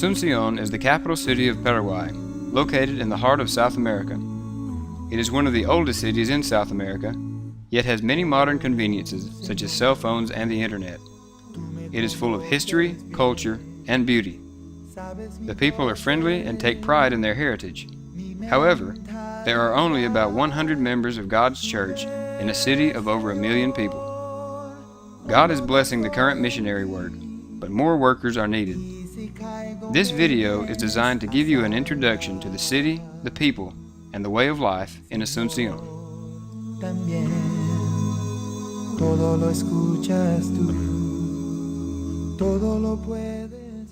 Asuncion is the capital city of Paraguay, located in the heart of South America. It is one of the oldest cities in South America, yet has many modern conveniences such as cell phones and the internet. It is full of history, culture, and beauty. The people are friendly and take pride in their heritage. However, there are only about 100 members of God's church in a city of over 1 million people. God is blessing the current missionary work, but more workers are needed. This video is designed to give you an introduction to the city, the people, and the way of life in Asuncion.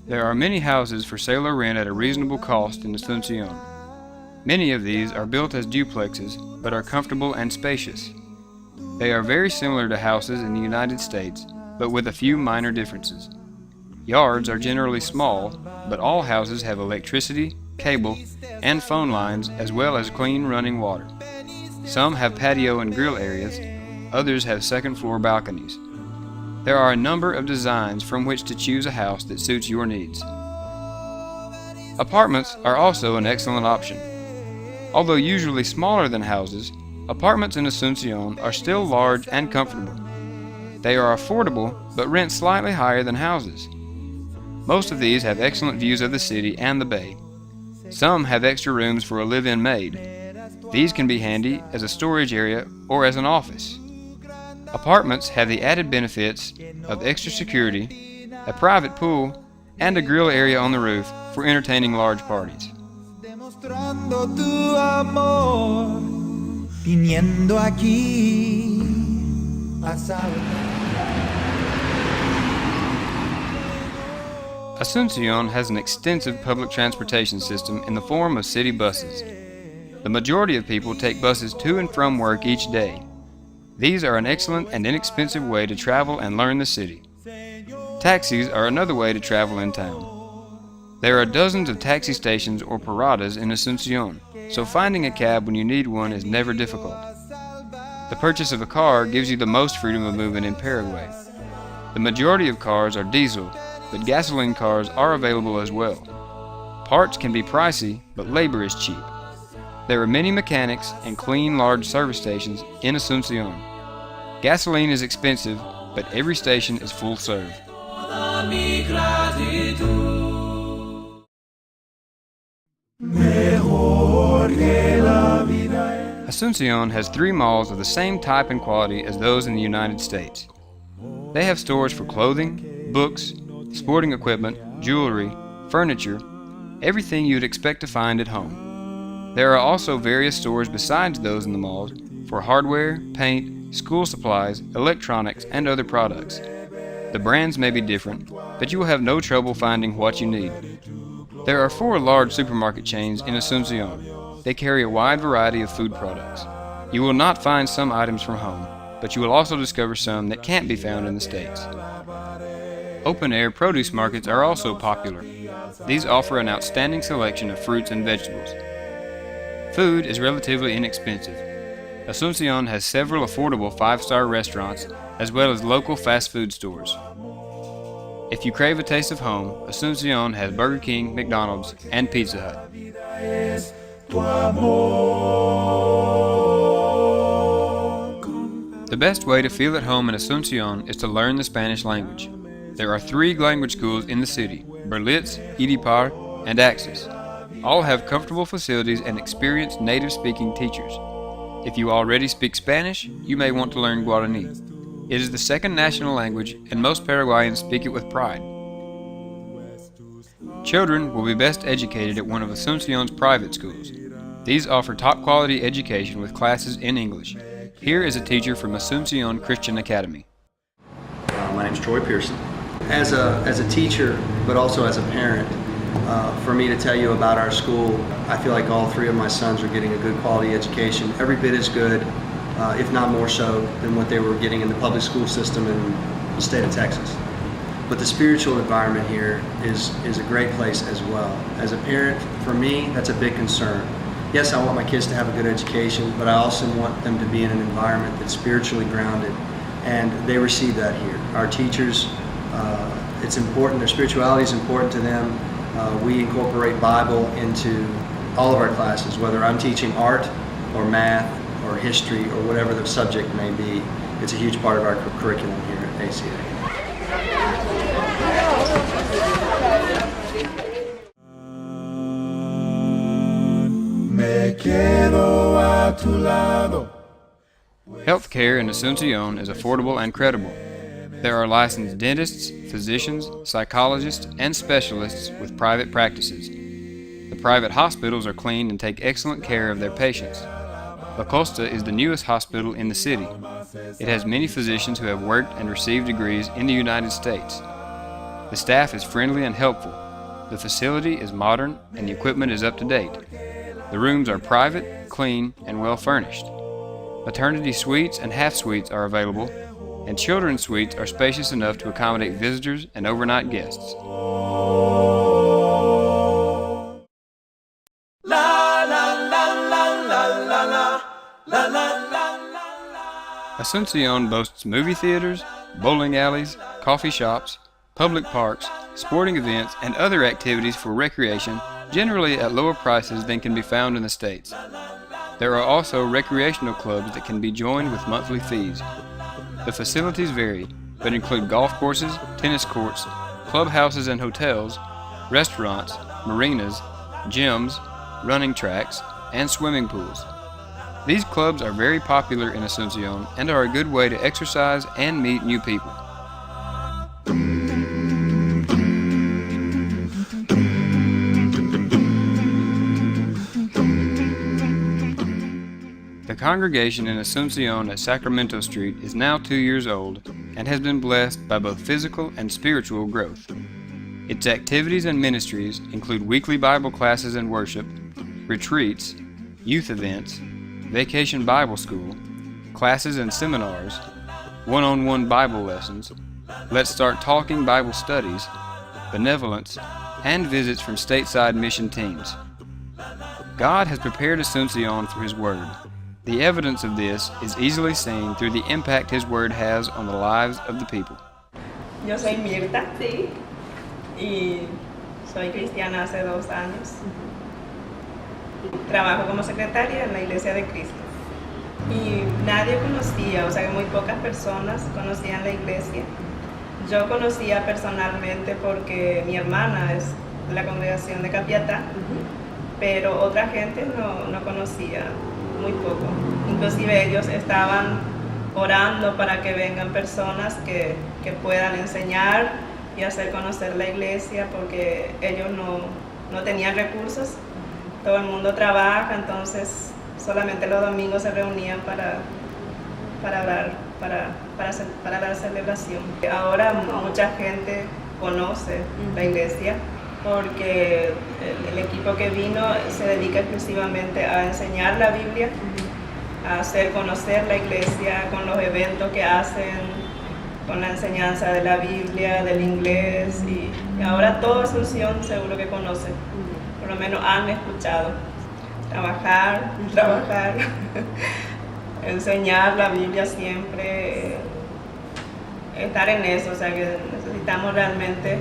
There are many houses for sale or rent at a reasonable cost in Asuncion. Many of these are built as duplexes, but are comfortable and spacious. They are very similar to houses in the United States, but with a few minor differences. Yards are generally small, but all houses have electricity, cable, and phone lines, as well as clean running water. Some have patio and grill areas, others have second-floor balconies. There are a number of designs from which to choose a house that suits your needs. Apartments are also an excellent option. Although usually smaller than houses, apartments in Asuncion are still large and comfortable. They are affordable, but rent slightly higher than houses. Most of these have excellent views of the city and the bay. Some have extra rooms for a live-in maid. These can be handy as a storage area or as an office. Apartments have the added benefits of extra security, a private pool, and a grill area on the roof for entertaining large parties. Asuncion has an extensive public transportation system in the form of city buses. The majority of people take buses to and from work each day. These are an excellent and inexpensive way to travel and learn the city. Taxis are another way to travel in town. There are dozens of taxi stations or paradas in Asuncion, so finding a cab when you need one is never difficult. The purchase of a car gives you the most freedom of movement in Paraguay. The majority of cars are diesel, but gasoline cars are available as well. Parts can be pricey, but labor is cheap. There are many mechanics and clean large service stations in Asuncion. Gasoline is expensive, but every station is full serve. Asuncion has 3 malls of the same type and quality as those in the United States. They have stores for clothing, books, sporting equipment, jewelry, furniture, everything you'd expect to find at home. There are also various stores besides those in the malls for hardware, paint, school supplies, electronics, and other products. The brands may be different, but you will have no trouble finding what you need. There are 4 large supermarket chains in Asuncion. They carry a wide variety of food products. You will not find some items from home, but you will also discover some that can't be found in the States. Open-air produce markets are also popular. These offer an outstanding selection of fruits and vegetables. Food is relatively inexpensive. Asuncion has several affordable 5-star restaurants as well as local fast food stores. If you crave a taste of home, Asuncion has Burger King, McDonald's, and Pizza Hut. The best way to feel at home in Asuncion is to learn the Spanish language. There are 3 language schools in the city, Berlitz, Idipar, and Axis. All have comfortable facilities and experienced native-speaking teachers. If you already speak Spanish, you may want to learn Guarani. It is the 2nd national language, and most Paraguayans speak it with pride. Children will be best educated at one of Asuncion's private schools. These offer top-quality education with classes in English. Here is a teacher from Asuncion Christian Academy. My name is Troy Pearson. As a teacher, but also as a parent, for me to tell you about our school, I feel like all 3 of my sons are getting a good quality education, every bit as good, if not more so, than what they were getting in the public school system in the state of Texas. But the spiritual environment here is a great place as well. As a parent, for me, that's a big concern. Yes, I want my kids to have a good education, but I also want them to be in an environment that's spiritually grounded, and they receive that here. Our teachers, it's important, their spirituality is important to them, We incorporate Bible into all of our classes, whether I'm teaching art or math or history or whatever the subject may be. It's a huge part of our curriculum here at ACA. Healthcare in Asuncion is affordable and credible. There are licensed dentists, physicians, psychologists, and specialists with private practices. The private hospitals are clean and take excellent care of their patients. La Costa is the newest hospital in the city. It has many physicians who have worked and received degrees in the United States. The staff is friendly and helpful. The facility is modern and the equipment is up to date. The rooms are private, clean, and well furnished. Maternity suites and half suites are available, and children's suites are spacious enough to accommodate visitors and overnight guests. Asuncion boasts movie theaters, bowling alleys, coffee shops, public parks, sporting events, and other activities for recreation, generally at lower prices than can be found in the States. There are also recreational clubs that can be joined with monthly fees. The facilities vary, but include golf courses, tennis courts, clubhouses and hotels, restaurants, marinas, gyms, running tracks, and swimming pools. These clubs are very popular in Asuncion and are a good way to exercise and meet new people. The congregation in Asuncion at Sacramento Street is now 2 years old and has been blessed by both physical and spiritual growth. Its activities and ministries include weekly Bible classes and worship, retreats, youth events, vacation Bible school, classes and seminars, one-on-one Bible lessons, Let's Start Talking Bible studies, benevolence, and visits from stateside mission teams. God has prepared Asuncion for His Word. The evidence of this is easily seen through the impact His Word has on the lives of the people. Yo soy Mirta, sí, y soy cristiana hace 2 años. Trabajo como secretaria en la Iglesia de Cristo. Y nadie conocía, o sea que muy pocas personas conocían la iglesia. Yo conocía personalmente porque mi hermana es de la congregación de Capiatá, pero otra gente no conocía, muy poco. Inclusive ellos estaban orando para que vengan personas que puedan enseñar y hacer conocer la iglesia, porque ellos no tenían recursos. Todo el mundo trabaja, entonces solamente los domingos se reunían para orar, para la celebración. Ahora mucha gente conoce la iglesia porque el equipo que vino se dedica exclusivamente a enseñar la Biblia, a hacer conocer la iglesia con los eventos que hacen, con la enseñanza de la Biblia, del inglés, y ahora todo Asuncion seguro que conoce, por lo menos han escuchado. Trabajar, enseñar la Biblia siempre, estar en eso, o sea que necesitamos realmente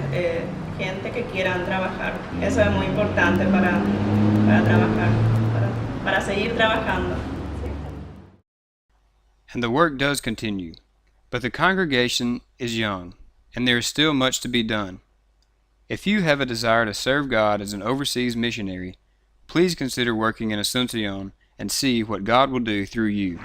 gente que quieran trabajar. Eso es muy importante para trabajar, para seguir trabajando. And the work does continue, but the congregation is young, and there is still much to be done. If you have a desire to serve God as an overseas missionary, please consider working in Asuncion and see what God will do through you.